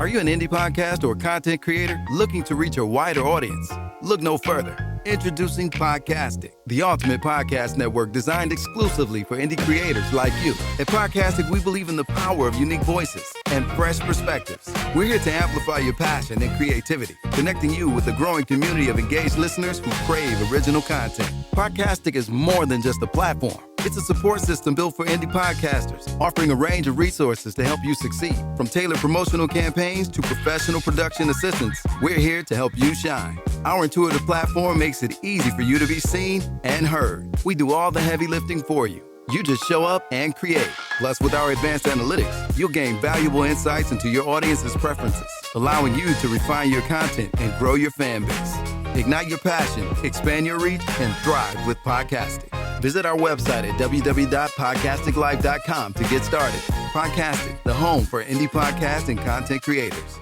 Are you an indie podcast or content creator looking to reach a wider audience? Look no further. Introducing Podcastic, the ultimate podcast network designed exclusively for indie creators like you. At Podcastic, we believe in the power of unique voices and fresh perspectives. We're here to amplify your passion and creativity, connecting you with a growing community of engaged listeners who crave original content. Podcastic is more than just a platform. It's a support system built for indie podcasters, offering a range of resources to help you succeed. From tailored promotional campaigns to professional production assistance, we're here to help you shine. Our intuitive platform makes it easy for you to be seen and heard. We do all the heavy lifting for you. You just show up and create. Plus, with our advanced analytics, you'll gain valuable insights into your audience's preferences, allowing you to refine your content and grow your fan base. Ignite your passion, expand your reach, and thrive with podcasting. Visit our website at www.podcasticlife.com to get started. Podcastic, the home for indie podcast and content creators.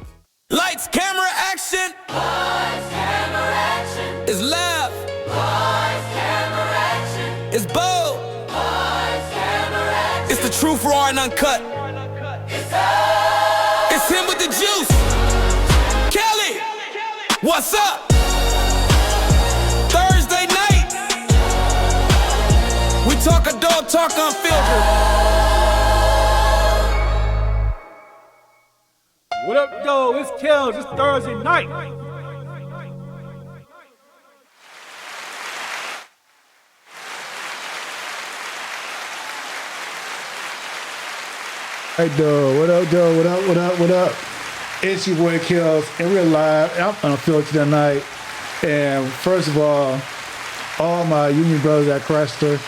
Lights, camera, action. Lights, camera, action. It's left. Lights, camera, action. It's bold. Lights, camera, action. It's the truth, raw and uncut. It's us. It's him with the juice. Kelly, what's up? Thursday night. We talk adult, talk unfiltered. What up, though? It's Kells. It's Thursday night. Hey, though. What up, though? What up, what up, what up? It's your boy Kells, and we're live. I'm unfiltered tonight. And first of all my union brothers at Chrysler,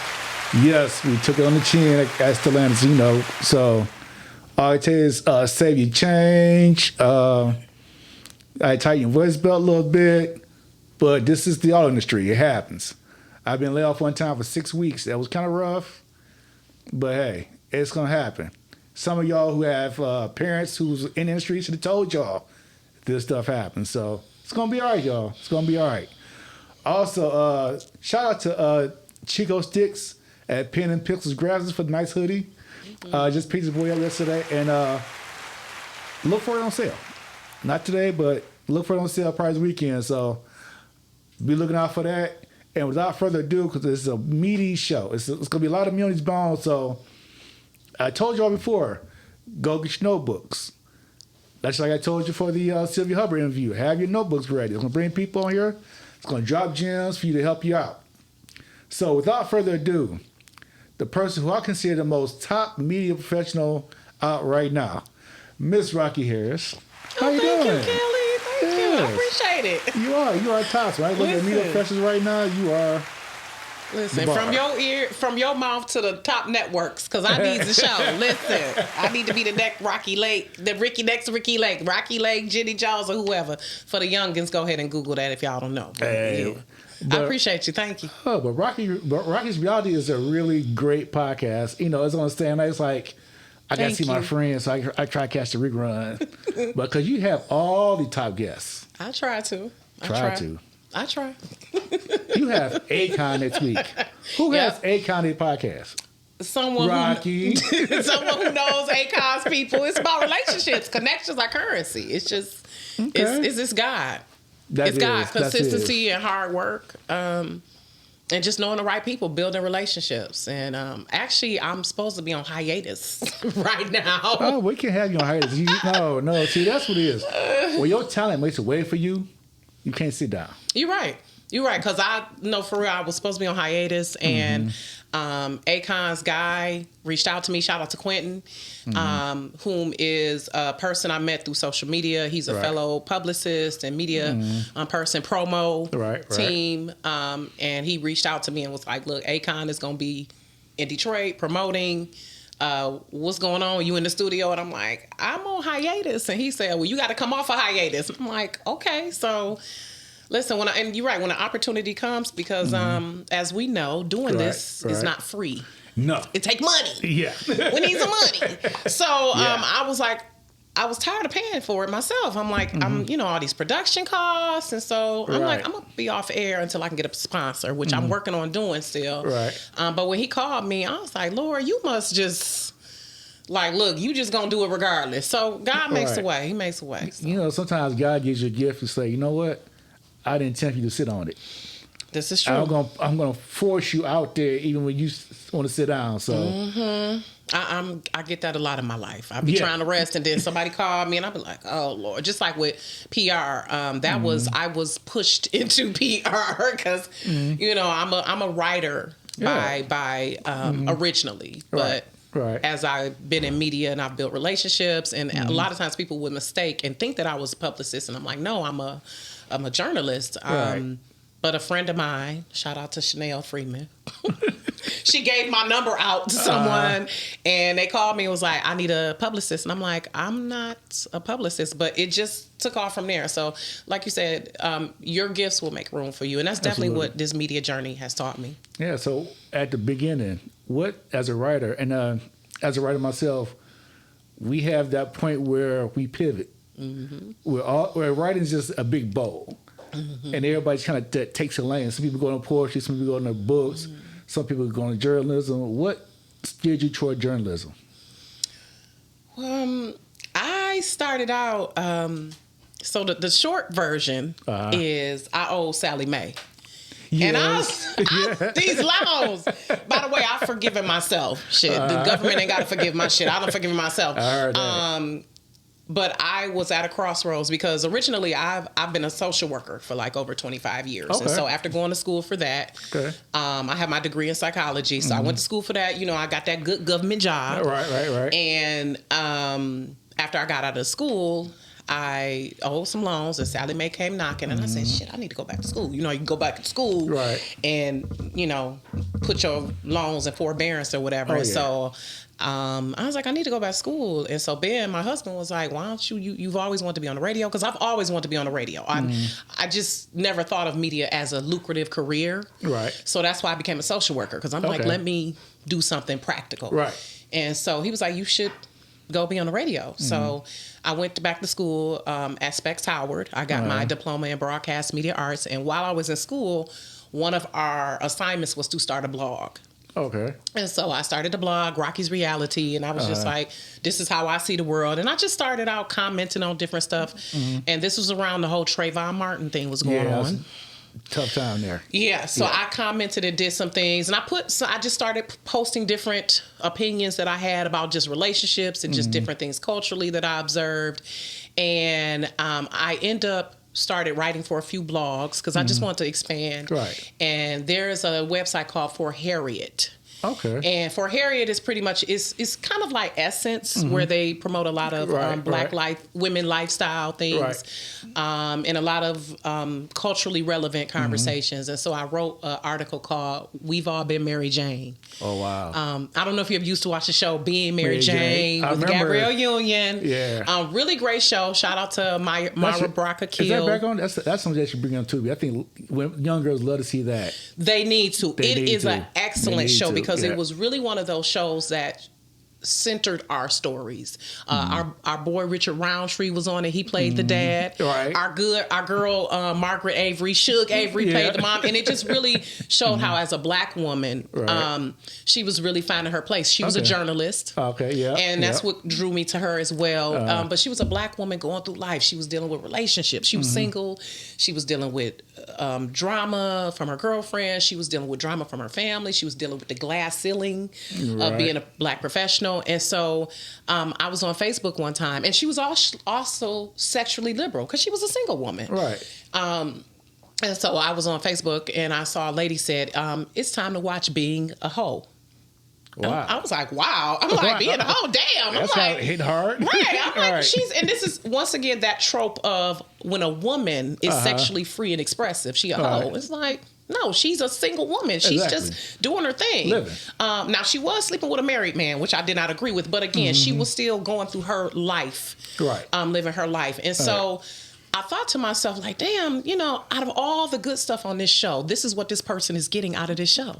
yes, we took it on the chin at Stellantis, you know. So all I tell you is save your change. I tighten your voice belt a little bit, but this is the auto industry. It happens. I've been laid off one time for 6 weeks. That was kind of rough, but hey, it's gonna happen. Some of y'all who have parents who's in the industry should have told y'all this stuff happens. So it's gonna be all right, y'all. It's gonna be all right. Also, shout out to Chico Sticks at Pen and Pixels Graphics for the nice hoodie. Just picked the boy up yesterday, and look for it on sale. Not today, but look for it on sale probably this weekend. So be looking out for that. And without further ado, because it's a meaty show, it's going to be a lot of meat on these bones. So I told y'all before, go get your notebooks. That's like I told you for the Sylvia Hubbard interview. Have your notebooks ready. It's going to bring people on here. It's going to drop gems for you to help you out. So without further ado, the person who I consider the most top media professional out right now, Miss Rocki Harris. How you doing? Thank you, Kelly. Thank you. I appreciate it. You are top, right? Look at media professionals right now. You are. Listen, from your mouth to the top networks, because I need the show. Listen, I need to be the next Rocky Lake, next Ricky Lake, Rocky Lake, Jenny Jaws, or whoever. For the youngins, go ahead and Google that if y'all don't know. Hey. I appreciate you. Thank you. Oh, but Rocky's Reality is a really great podcast. You know, it's on stand. It's like I got to see my friends, so I try to catch the rerun. But because you have all the top guests. I try to. I try. You have Akon next week. Who has Akon in the podcast? Someone Rocky. Someone who knows Akon's people. It's about relationships. Connections are currency. It's just, it's this God. It's God. Consistency and hard work. And just knowing the right people, building relationships. And actually, I'm supposed to be on hiatus right now. Oh, we can have you on hiatus. No. See, that's what it is. When your talent makes a way for you, you can't sit down. You're right. Because I know for real, I was supposed to be on hiatus, and Akon's guy reached out to me. Shout out to Quentin, whom is a person I met through social media. He's a fellow publicist and media person, promo team. And he reached out to me and was like, look, Akon is going to be in Detroit promoting. What's going on? You in the studio? And I'm like, I'm on hiatus. And he said, well, you got to come off a hiatus. I'm like, okay. So listen, and you're right, when an opportunity comes, because as we know, doing this is not free. No. It takes money. Yeah. We need some money. So I was like, I was tired of paying for it myself. I'm like, I'm, all these production costs. And so I'm like, I'm going to be off air until I can get a sponsor, which I'm working on doing still. Right. But when he called me, I was like, Lord, you must just Like, look, you just gonna do it regardless. So God makes a Right. way. He makes a way. So You know, sometimes God gives you a gift and say, you know what? I didn't intend for you to sit on it. this is true. I'm gonna force you out there even when you want to sit down. So I get that a lot in my life. I be Yeah. trying to rest, and then somebody called me, and I be like, "Oh Lord!" Just like with PR, that was I was pushed into PR because you know I'm a writer by originally, but. Right. As I've been in media and I've built relationships, and a lot of times people would mistake and think that I was a publicist, and I'm like, no, I'm a journalist. Right. But a friend of mine, shout out to Chanel Freeman, she gave my number out to someone, and they called me and was like, I need a publicist, and I'm like, I'm not a publicist, but it just took off from there. So, like you said, your gifts will make room for you, and that's definitely Absolutely. what this media journey has taught me. Yeah. So at the beginning, what as a writer and as a writer myself, we have that point where we pivot. Where writing is just a big bowl, and everybody kind of takes a lane. Some people go into poetry, some people go into books, some people go into journalism. What steered you toward journalism? I started out. So the short version is I owe Sally Mae. And these loans. By the way, I've forgiven myself. Shit, the government ain't got to forgive my shit. I don't forgive myself. I heard that. But I was at a crossroads because originally I've been a social worker for like over 25 years. Okay. And so after going to school for that, I have my degree in psychology. So I went to school for that. You know, I got that good government job. Right. And after I got out of school, I owed some loans, and Sally Mae came knocking, and I said, shit, I need to go back to school. You know, you can go back to school and, you know, put your loans in forbearance or whatever. And so I was like, I need to go back to school. And so Ben, my husband, was like, why don't you've always wanted to be on the radio? Because I've always wanted to be on the radio. I just never thought of media as a lucrative career. Right. So that's why I became a social worker, because I'm like, let me do something practical. Right. And so he was like, you should go be on the radio. So I went back to school at Specs Howard. I got my diploma in broadcast media arts. And while I was in school, one of our assignments was to start a blog. Okay. And so I started a blog, Rocky's Reality, and I was just like, this is how I see the world. And I just started out commenting on different stuff. And this was around the whole Trayvon Martin thing was going on. Tough time there. Yeah, so I commented and did some things, and I just started posting different opinions that I had about just relationships and just different things culturally that I observed. And I end up started writing for a few blogs because I just wanted to expand. Right. And there's a website called For Harriet. Okay. And For Harriet is pretty much it's kind of like Essence, where they promote a lot of black life, women lifestyle things, and a lot of culturally relevant conversations. And so I wrote an article called "We've All Been Mary Jane." Oh wow. I don't know if you ever used to watch the show Being Mary Jane I with remember. Gabrielle Union. Yeah. Really great show. Shout out to Myra Braca Is that Kill. back on? That's something that you bring on too. I think young girls love to see that. They need to. They It need is to. an excellent They need show to, because yeah. it was really one of those shows that centered our stories. Our boy Richard Roundtree was on it. He played the dad. Right. Our girl Margaret Avery, Suge Avery played the mom, and it just really showed how, as a black woman, she was really finding her place. She was a journalist. Okay, yeah. And that's what drew me to her as well. But she was a black woman going through life. She was dealing with relationships. She was single. She was dealing with drama from her girlfriend. She was dealing with drama from her family. She was dealing with the glass ceiling of being a black professional. And so I was on Facebook one time, and she was also sexually liberal because she was a single woman. Right. And so I was on Facebook, and I saw a lady said, it's time to watch Being a Hoe. Wow. I was like, wow. I'm like, being a hoe, damn. That's I'm how like, it hit hard. Right. I'm like, Right. and this is once again that trope of when a woman is sexually free and expressive, she a hoe. It's like, no, she's a single woman. She's just doing her thing. Living. Now she was sleeping with a married man, which I did not agree with, but again, she was still going through her life, Right. Living her life, and so. I thought to myself, like, damn, out of all the good stuff on this show, this is what this person is getting out of this show.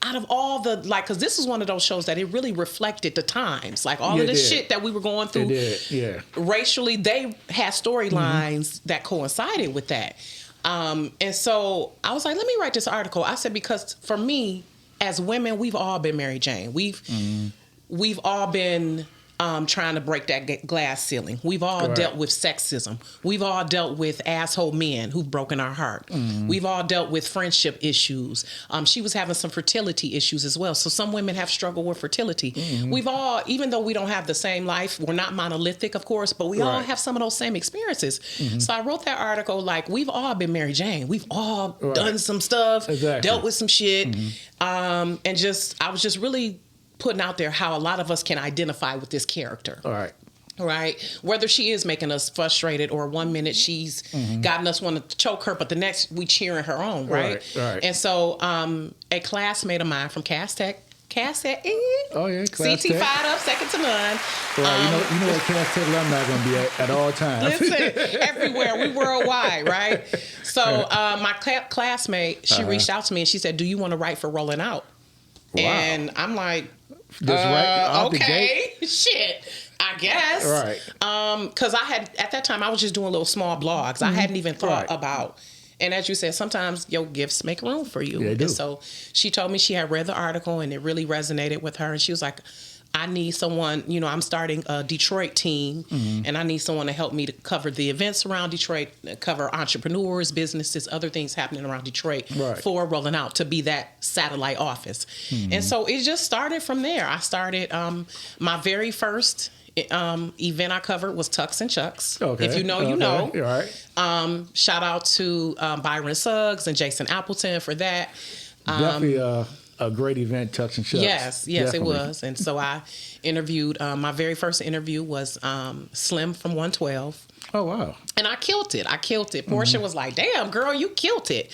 Out of all the, because this is one of those shows that it really reflected the times. Like, all of the shit that we were going through. It did, yeah. Racially, they had storylines that coincided with that. And so I was like, let me write this article. I said, because for me, as women, we've all been Mary Jane. We've all been trying to break that glass ceiling. We've all dealt with sexism. We've all dealt with asshole men who've broken our heart. We've all dealt with friendship issues. She was having some fertility issues as well. So some women have struggled with fertility. We've all, even though we don't have the same life, we're not monolithic, of course, but we all have some of those same experiences. So I wrote that article like, we've all been Mary Jane. We've all done some stuff, dealt with some shit. And I was just really putting out there how a lot of us can identify with this character. Right? Whether she is making us frustrated or 1 minute she's gotten us wanting to choke her, but the next we cheering her on, right? And so a classmate of mine from Cass Tech, Class CT Tech. Fired up, second to none. Right, you know what Cass Tech alumni going to be at all times. Listen, everywhere. We worldwide, right? So my classmate, she reached out to me and she said, do you want to write for Rolling Out? Wow. And I'm like, okay, shit, I guess. Right. Because I had, at that time, I was just doing little small blogs. I hadn't even thought about, and as you said, sometimes your gifts make room for you. Yeah, they do. And so she told me she had read the article and it really resonated with her. And she was like, I need someone, I'm starting a Detroit team and I need someone to help me to cover the events around Detroit, cover entrepreneurs, businesses, other things happening around Detroit for Rolling Out, to be that satellite office. And so it just started from there. I started, my very first event I covered was Tux and Chucks. Okay. If you know, you know. Right. Shout out to Byron Suggs and Jason Appleton for that. Definitely a great event, Tux and Chucks. Yes, definitely. It was. And so I interviewed, my very first interview was Slim from 112. Oh, wow. And I killed it. Portia was like, damn, girl, you killed it.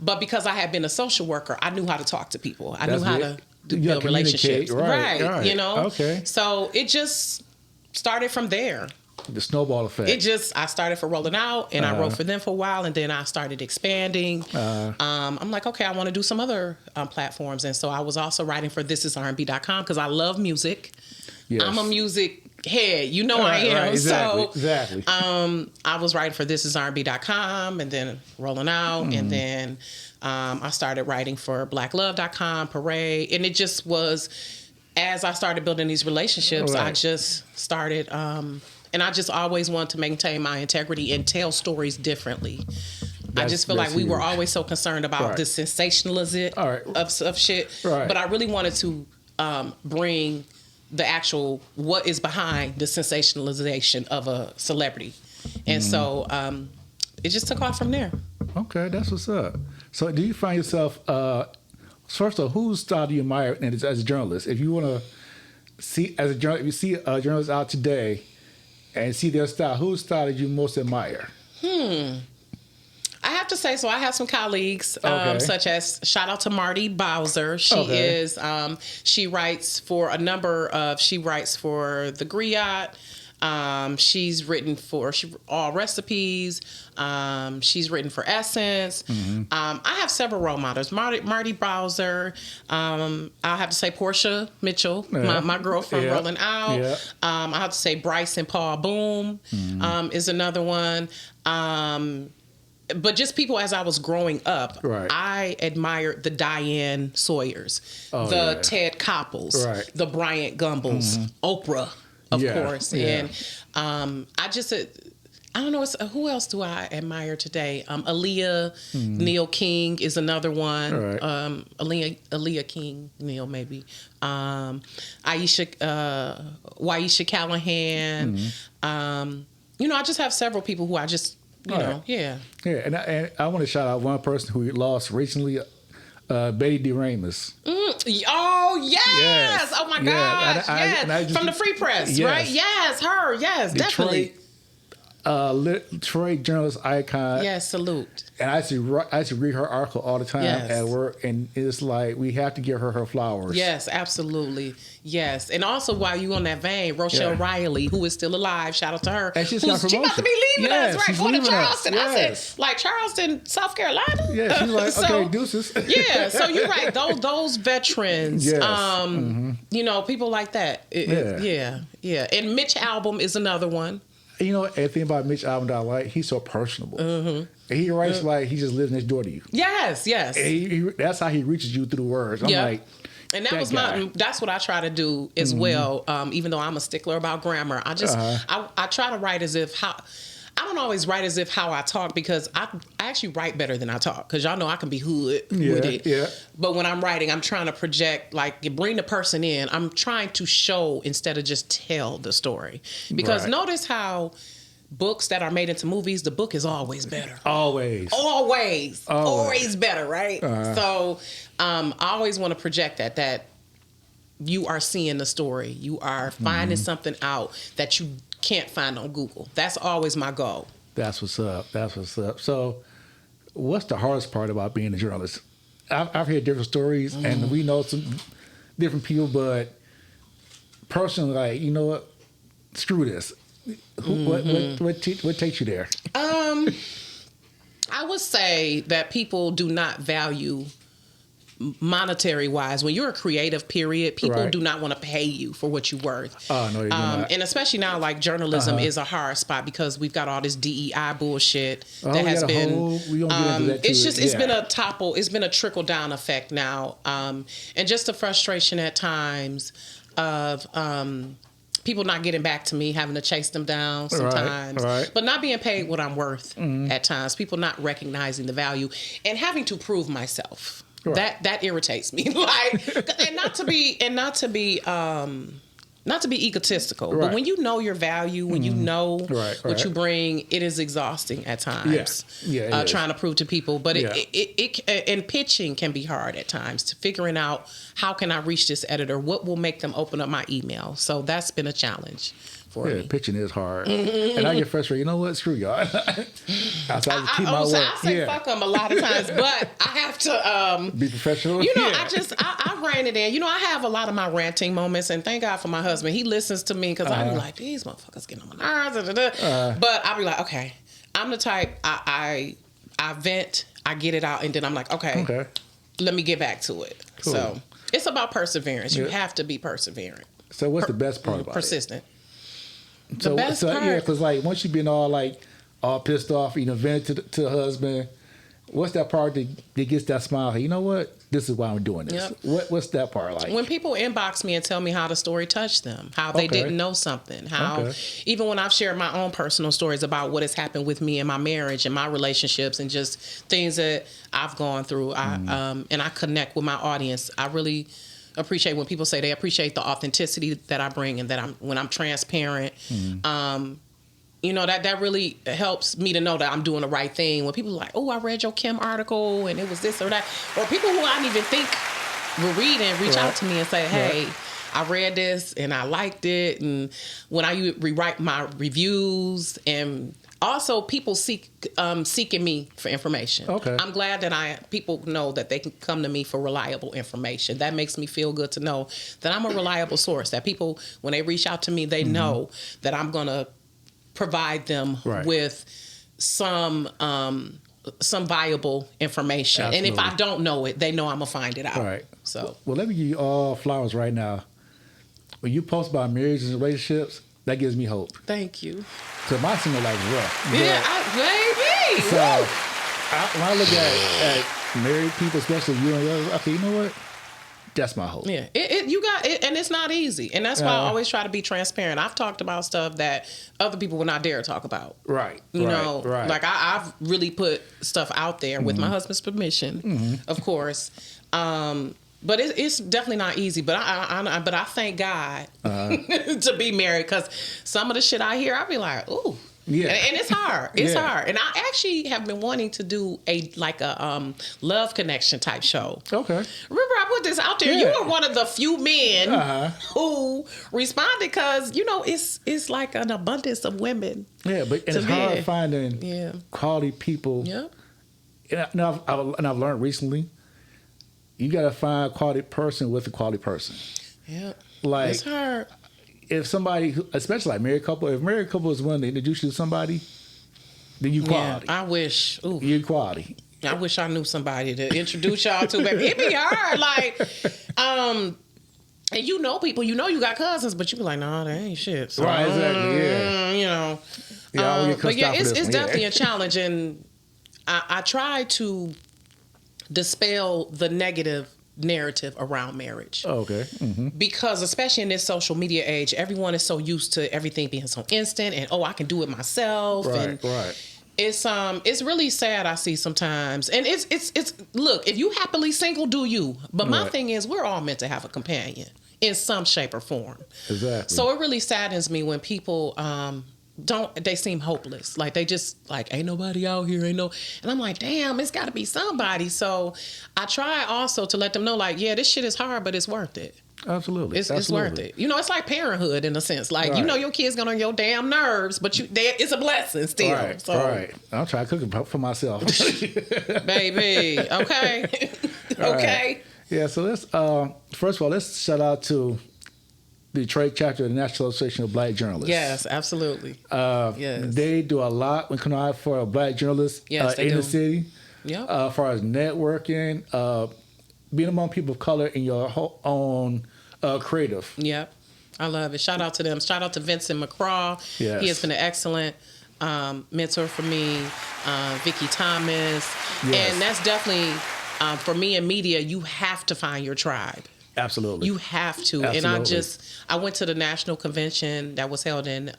But because I had been a social worker, I knew how to talk to people. I knew how to build relationships. Right. Okay. So it just started from there. The snowball effect. I started for Rolling Out and I wrote for them for a while and then I started expanding. I'm like, okay, I want to do some other platforms. And so I was also writing for thisisrnb.com because I love music. Yes. I'm a music head. I am. Right, exactly. I was writing for thisisrnb.com and then Rolling Out and then I started writing for blacklove.com, Parade. And it just was, as I started building these relationships, I just started... and I just always wanted to maintain my integrity and tell stories differently. I just feel like we were always so concerned about the sensationalism of shit. Right. But I really wanted to bring the actual what is behind the sensationalization of a celebrity. And so it just took off from there. Okay, that's what's up. So do you find yourself, first of all, whose style do you admire as a journalist? If you want to see, if you see a journalist out today, and see their style, whose style did you most admire? I have to say, so I have some colleagues, such as, shout out to Marty Bowser. She is, she writes for she writes for The Griot. She's written for All Recipes. She's written for Essence. I have several role models. Marty Bowser. I'll have to say Portia Mitchell, my girl from Rolling Out. I have to say Bryce and Paul Boom is another one. But just people as I was growing up, I admired the Diane Sawyers, Ted Koppels, the Bryant Gumbels, Oprah. Of course. And I just, I don't know, who else do I admire today? Aaliyah, Neil King is another one. Aaliyah King, Neil maybe. Waisha Callahan. I just have several people who I just, Yeah, and I want to shout out one person who we lost recently, Betty D. Ramus. Oh, yes! Oh, my gosh, yes. From the Free Press, right? Yes, her, yes, definitely. Detroit journalist icon. Yes, salute. And I used to read her article all the time at work, and it's like we have to give her flowers. Yes, absolutely. Yes, and also while you on that vein, Rochelle Riley, who is still alive, shout out to her. And she's about to be leaving us, right? Going to Charleston. I said, like Charleston, South Carolina. Yeah, she's like, okay, deuces. Yeah, so you're right. Those veterans, people like that. Yeah. And Mitch Albom is another one. You know, the thing about Mitch Albom that I like, he's so personable. And he writes like he just lives next door to you. Yes. And that's how he reaches you through the words. I'm like, And that's what I try to do as well. Even though I'm a stickler about grammar, I try to write as if I don't always write as if how I talk, because I actually write better than I talk, because y'all know I can be hood with it. Yeah. But when I'm writing, I'm trying to project, like, bring the person in. I'm trying to show instead of just tell the story. Because notice how books that are made into movies, the book is always better. Always better, right? So I always want to project that you are seeing the story. You are finding something out that you can't find on Google. That's always my goal. That's what's up. So what's the hardest part about being a journalist? I've heard different stories, and we know some different people, but personally, like, you know what? Screw this. What takes you there? I would say that people do not value monetary wise. When you're a creative, period, people do not want to pay you for what you're worth. Oh, no, you're not. And especially now, like, journalism is a hard spot, because we've got all this DEI bullshit that has been. We don't get into that too. It's been a trickle down effect now, and just the frustration at times of people not getting back to me, having to chase them down sometimes, but not being paid what I'm worth at times. People not recognizing the value and having to prove myself. That irritates me. Like, and not to be egotistical, but when you know your value, when you know what you bring, it is exhausting at times. Trying to prove to people, but and pitching can be hard at times, to figuring out how can I reach this editor, what will make them open up my email. So that's been a challenge. Pitching is hard, and I get frustrated. You know what? Screw y'all. I say fuck them a lot of times, but I have to be professional. You know, I rein it in. You know, I have a lot of my ranting moments, and thank God for my husband. He listens to me, because I be like, these motherfuckers getting on my nerves. But I be like, okay, I'm the type, I vent, I get it out, and then I'm like, okay. Let me get back to it. Cool. So it's about perseverance. You have to be perseverant. So what's the best part about persistent. So yeah, because like once you've been all pissed off, you know, vented to the husband, what's that part that gets that smile? Hey, you know what? This is why I'm doing this. What's that part like? When people inbox me and tell me how the story touched them, how they didn't know something, how even when I've shared my own personal stories about what has happened with me in my marriage and my relationships and just things that I've gone through, and I connect with my audience. I really appreciate when people say they appreciate the authenticity that I bring, and that when I'm transparent. You know, that really helps me to know that I'm doing the right thing. When people are like, oh, I read your Kim article and it was this or that. Or people who I didn't even think will read and reach out to me and say, hey, I read this and I liked it. And when I rewrite my reviews, and also people seeking me for information. I'm glad that people know that they can come to me for reliable information. That makes me feel good to know that I'm a reliable source, that people, when they reach out to me, they know that I'm going to provide them with some viable information. Absolutely. And if I don't know it, they know I'm gonna find it out. So, well, let me give you all flowers right now. When you post about marriages and relationships, that gives me hope. Thank you. So my single life is rough. Baby. So when I look at married people, especially you and the others, okay, you know what? That's my hope. Yeah, you got it, and it's not easy, and that's why I always try to be transparent. I've talked about stuff that other people would not dare talk about. You know, like I've really put stuff out there with my husband's permission, of course. But it's definitely not easy. But I thank God to be married, because some of the shit I hear, I be like, ooh. Yeah. And it's hard. It's hard. And I actually have been wanting to do a love connection type show. Okay. Remember, I put this out there. You were one of the few men who responded, because, you know, it's like an abundance of women. Yeah, but it's hard finding quality people. Yeah. And I've learned recently, you got to find a quality person with a quality person. Yeah. Like, it's hard. If somebody, especially like married couple, if married couple is willing to introduce you to somebody, then you quality. I wish. Ooh. You quality. I wish I knew somebody to introduce y'all to, baby. It'd be hard. Like, and you know people, you know you got cousins, but you be like, nah, that ain't shit. So, Exactly, you know. But yeah, it's definitely a challenge, and I try to dispel the negative narrative around marriage. Oh, okay. Mm-hmm. Because especially in this social media age, everyone is so used to everything being so instant and I can do it myself. Right. It's really sad I see sometimes. And it's look, if you happily single, do you. But my thing is we're all meant to have a companion in some shape or form. Exactly. So it really saddens me when people they seem hopeless. Like they just like ain't nobody out here, and I'm like, damn, it's gotta be somebody. So I try also to let them know, like, yeah, this shit is hard, but it's worth it. Absolutely. It's worth it. It's like parenthood in a sense. Like, Right. your kids get on your damn nerves, but it's a blessing still. Right. So, Right. I'll try cooking for myself. baby. Okay. Okay. Yeah, so let's first of all, let's shout out to the Detroit chapter of the National Association of Black Journalists. Yes, absolutely. Yes. They do a lot when it comes out for black journalists Yes, they in do. the city. Yep. As far as networking, being among people of color in your own creative. Yep. I love it. Shout out to them. Shout out to Vincent McCraw. Yes. He has been an excellent mentor for me. Vicky Thomas. Yes. And that's definitely, for me in media, you have to find your tribe. Absolutely. You have to. Absolutely. And I went to the national convention that was held in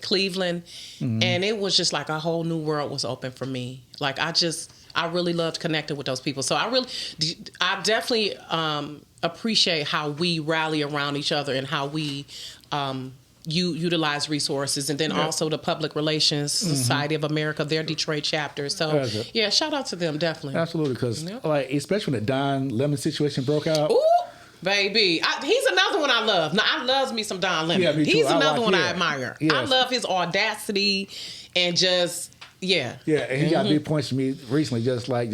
Cleveland, and it was just like a whole new world was open for me. Like I really loved connecting with those people. So I definitely appreciate how we rally around each other and how we utilize resources, and then also the Public Relations Society of America, their Detroit chapter. So yeah, shout out to them, definitely. Absolutely, because like especially when the Don Lemon situation broke out. Ooh, baby, he's another one I love. Now I loves me some Don Lemon. Yeah, me too. He's another one I admire. Yes. I love his audacity and just yeah. Yeah, and he got big points to me recently, just like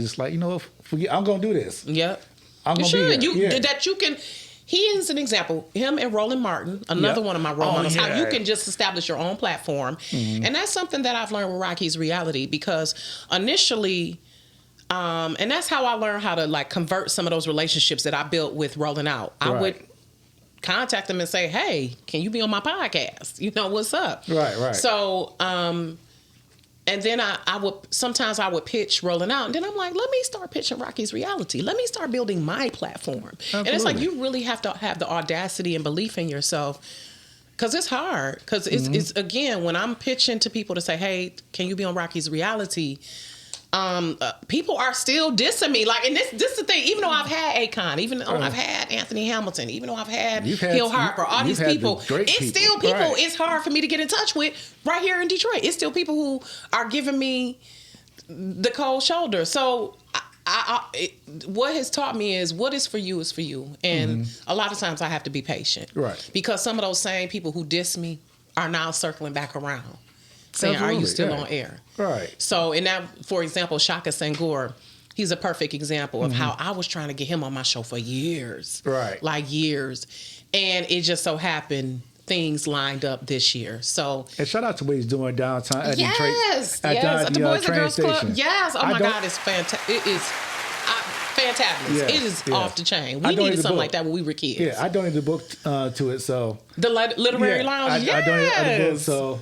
forget, I'm gonna do this. Yep. I'm You gonna be should. here. That you can. He is an example. Him and Roland Martin, another one of my role models. How you can just establish your own platform, and that's something that I've learned with Rocky's Reality, because initially, and that's how I learned how to like convert some of those relationships that I built with Rolling Out. I would contact them and say, "Hey, can you be on my podcast? What's up?" Right. So, and then I would pitch Rolling Out, and then I'm like, let me start pitching Rocky's Reality. Let me start building my platform. Absolutely. And it's like, you really have to have the audacity and belief in yourself, because it's hard. Because it's again, when I'm pitching to people to say, hey, can you be on Rocky's Reality? People are still dissing me. Like, and this is the thing. Even though I've had Akon, even though I've had Anthony Hamilton, even though I've had Hill Harper, all these people, it's still people. Right. It's hard for me to get in touch with right here in Detroit. It's still people who are giving me the cold shoulder. So what has taught me is what is for you is for you, and a lot of times I have to be patient, right? Because some of those same people who diss me are now circling back around, saying, "Are you still on air?" Right. So, and now, for example, Shaka Senghor, he's a perfect example of how I was trying to get him on my show for years. Right. Like years. And it just so happened things lined up this year. So, and shout out to what he's doing downtown at Detroit. Yes. At the Boys and Girls Club. Yes. Oh my God, it's fantastic. It is fantastic. Yeah, it is off the chain. We I needed something like that when we were kids. Yeah, I donated the book to it, so. The Literary Lounge, I donated the book, so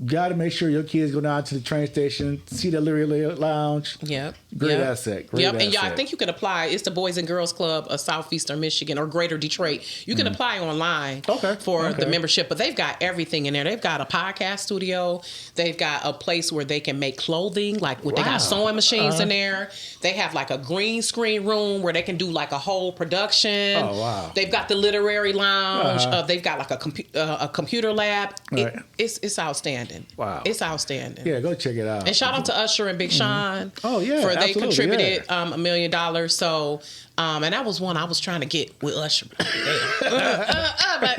got to make sure your kids go down to the train station, see the Literary Lounge. Yep. Great asset. Great asset. And yeah, I think you can apply. It's the Boys and Girls Club of Southeastern Michigan or Greater Detroit. You can apply online for the membership, but they've got everything in there. They've got a podcast studio. They've got a place where they can make clothing, like they got sewing machines in there. They have like a green screen room where they can do like a whole production. Oh, wow. They've got the Literary Lounge. They've got like a computer lab. Right. It's outstanding. Wow. It's outstanding. Yeah, go check it out. And shout out to Usher and Big Sean. Oh, yeah. For they absolutely, contributed $1 million. So, and that was one I was trying to get with Usher. But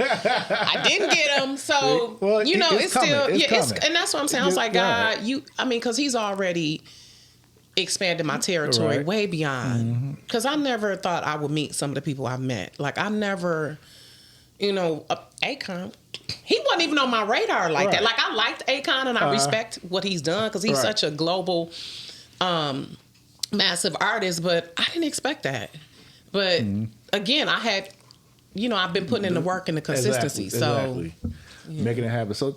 I didn't get him. So, well, it's still, coming. and that's what I'm saying. I was like, God, because he's already expanded my territory way beyond. Because I never thought I would meet some of the people I've met. Like, I never, Akon. He wasn't even on my radar like that. Like, I liked Akon and I respect what he's done because he's such a global, massive artist, but I didn't expect that. But again, I had, I've been putting in the work and the consistency. Exactly. Making it happen. So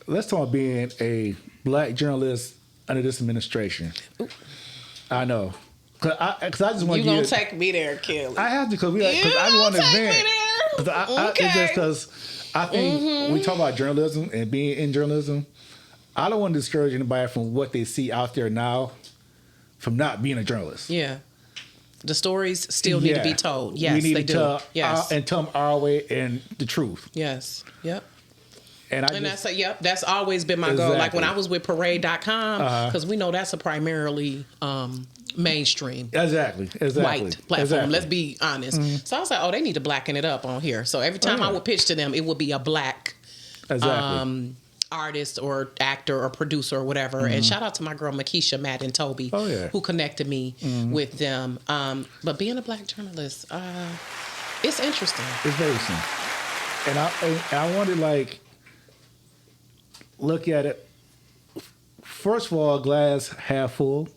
let's talk about being a black journalist under this administration. Ooh. I know. Cause I just want You you gonna to take me there, Kelly? I have to because I You want to gonna take vent. me there? 'Cause Okay. it's just because I think when we talk about journalism and being in journalism, I don't want to discourage anybody from what they see out there now from not being a journalist. Yeah. The stories still need to be told. Yes, we need they to do. tell Yes. and tell them our way and the truth. Yes. Yep. And That's always been my goal. Like when Exactly. I was with Parade.com, because we know that's a primarily mainstream Exactly. white platform. Exactly. Let's be honest. So I was like, oh, they need to blacken it up on here. So every time I would pitch to them, it would be a black artist or actor or producer or whatever. And shout out to my girl Makisha, Matt, and Toby, who connected me with them. But being a black journalist, it's interesting. It's very interesting. And I wanted like look at it. First of all, glass half full.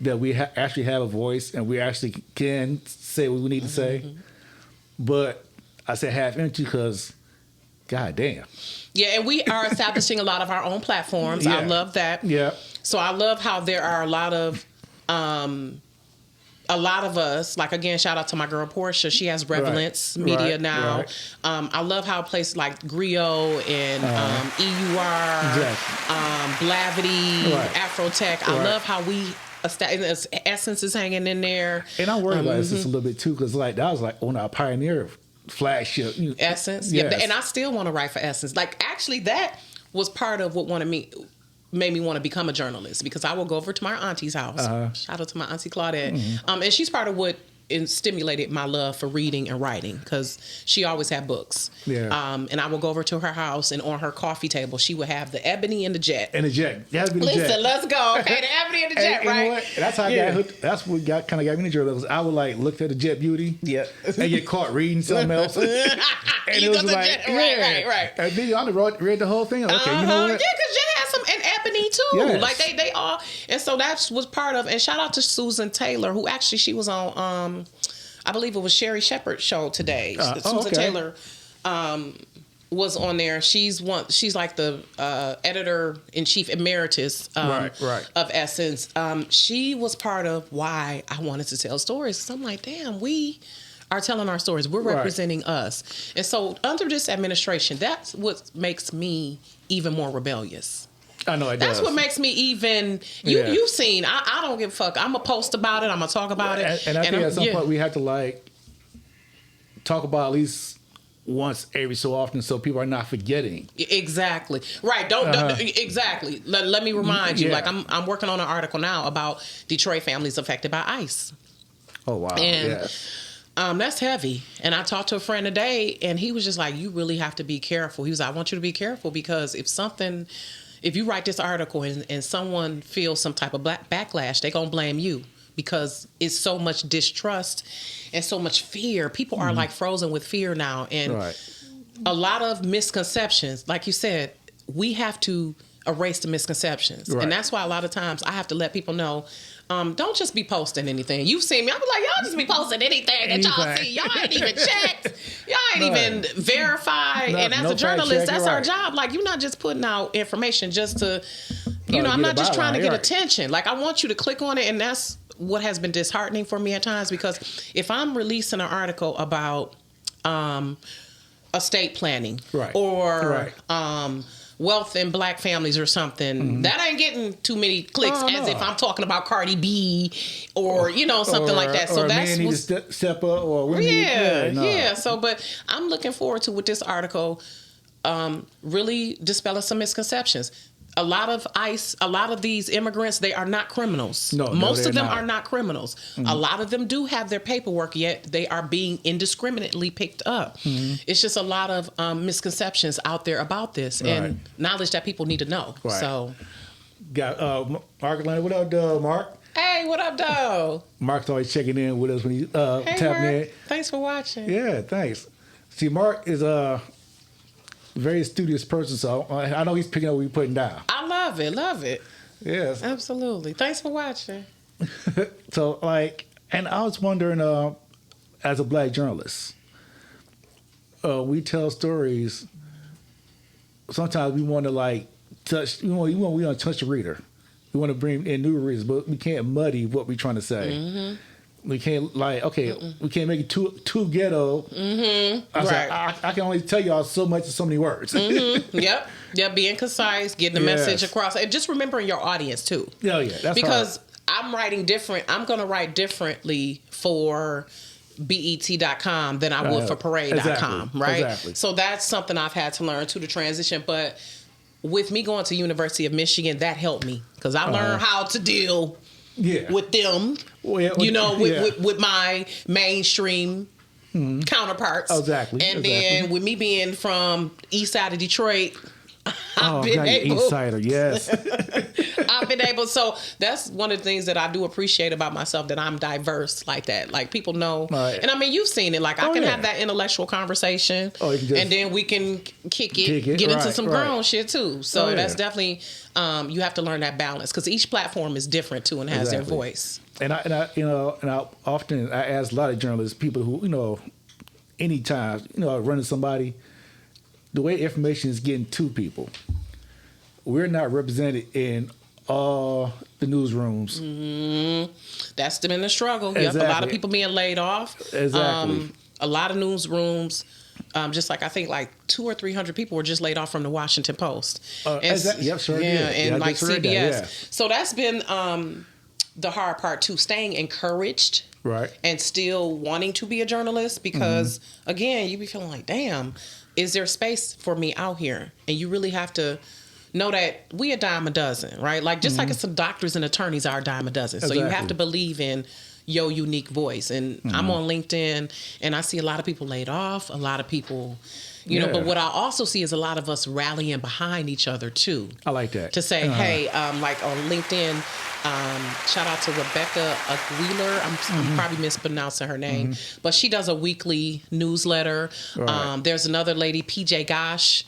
That we actually have a voice and we actually can say what we need to say. But I said half empty because, god damn. Yeah, and we are establishing a lot of our own platforms. I love that. Yeah. So I love how there are a lot of us, like again, shout out to my girl Portia. She has Relevance Media now. Right. I love how places like Griot and EUR, Blavity, Afrotech. I love how we Essence is hanging in there. And I'm worried about this a little bit too, because like that was like on our pioneer flagship. Essence. Yes. Yeah, and I still want to write for Essence. Like actually that was part of what made me want to become a journalist, because I will go over to my auntie's house. Shout out to my auntie Claudette. And she's part of what stimulated my love for reading and writing, because she always had books. Yeah. And I will go over to her house, and on her coffee table, she would have the Ebony and the Jet. And the Jet. It has to be the Jet. Listen, let's go. Okay, the Ebony and the Jet, and right? You know what? That's how I got hooked. That's what kind of got me into journalism. I would like look at the Jet Beauty. Yeah. And get caught reading something else. And You got the Jet. Right. And then I read the whole thing. Okay, you know what? Yeah, because Jet has some, and Ebony too. Yes. Like they all, and so that was part of. And shout out to Susan Taylor, who actually she was on. I believe it was Sherry Shepherd's show today. Susan Taylor was on there. She's like the editor in chief emeritus of Essence. She was part of why I wanted to tell stories. So I'm like, damn, we are telling our stories. We're representing us. And so under this administration, that's what makes me even more rebellious. I know it does. That's what makes me even. You've seen. I don't give a fuck. I'm gonna post about it. I'm gonna talk about it. And I think at some point we have to like talk about at least once every so often, so people are not forgetting. Exactly. Right. Don't exactly. Let me remind you. Like I'm working on an article now about Detroit families affected by ICE. Oh wow. And that's heavy. And I talked to a friend today, and he was just like, "You really have to be careful." He was like, "I want you to be careful, because if you write this article and someone feels some type of backlash, they're going to blame you, because it's so much distrust and so much fear. People are like frozen with fear now. And a lot of misconceptions, like you said, we have to erase the misconceptions. And that's why a lot of times I have to let people know, don't just be posting anything. You've seen me. I'm like, y'all just be posting anything that y'all see. Y'all ain't even checked. Y'all ain't even verified. And as a journalist, that's our job. Like, you're not just putting out information just to, I'm not just trying to get attention. Like, I want you to click on it. And that's what has been disheartening for me at times, because if I'm releasing an article about estate planning or wealth in black families or something, that ain't getting too many clicks if I'm talking about Cardi B or something like that. So that's need to step up, or So, but I'm looking forward to with this article, really dispelling some misconceptions. A lot of these immigrants, they are not criminals. Most of them are not criminals. A lot of them do have their paperwork, yet they are being indiscriminately picked up. It's just a lot of misconceptions out there about this, and knowledge that people need to know. So, got Mark Atlanta. What up, Doe? Mark? Hey, what up, Doe? Mark's always checking in with us when he tapping in. Thanks for watching. Yeah, thanks. See, Mark is very studious person, so I know he's picking up what you're putting down. I love it. Yes. Absolutely. Thanks for watching. So, and I was wondering, as a black journalist, we tell stories. Sometimes we want to touch. We want to touch the reader. We want to bring in new reasons, but we can't muddy what we're trying to say. Mm-hmm. We can't we can't make it too ghetto. Mm-hmm. Said, I can only tell y'all so much in so many words. Mm-hmm. Yep, being concise, getting the message across, and just remembering your audience too. Yeah, that's because hard. I'm writing different. I'm going to write differently for BET.com than I would for Parade.com, right? Exactly. So that's something I've had to learn to the transition, but with me going to University of Michigan, that helped me because I learned how to deal with them, with my mainstream counterparts. Exactly. And then with me being from east side of Detroit, I've been East Sider, yes. I've been able. So that's one of the things that I do appreciate about myself, that I'm diverse like that. Like people know, and I mean, you've seen it. Like I can have that intellectual conversation, and then we can kick it, get into some grown shit too. So that's definitely you have to learn that balance because each platform is different too and has their voice. And I often ask a lot of journalists, people who anytime running somebody. The way information is getting to people, we're not represented in all the newsrooms. Mm-hmm. That's been the struggle. Exactly. Yep, a lot of people being laid off. Exactly. A lot of newsrooms, just like I think like 200 or 300 people were just laid off from the Washington Post. Yep, sure. And like CBS. That, So that's been the hard part too, staying encouraged. Right. And still wanting to be a journalist because, again, you be feeling like, damn, is there space for me out here? And you really have to know that we a dime a dozen, right? Like just like some doctors and attorneys are a dime a dozen. So you have to believe in your unique voice. And I'm on LinkedIn and I see a lot of people laid off, a lot of people, but what I also see is a lot of us rallying behind each other too. I like that. To say, hey, like on LinkedIn, shout out to Rebecca Aguilar. I'm probably mispronouncing her name, but she does a weekly newsletter. Right. There's another lady, PJ Gosh.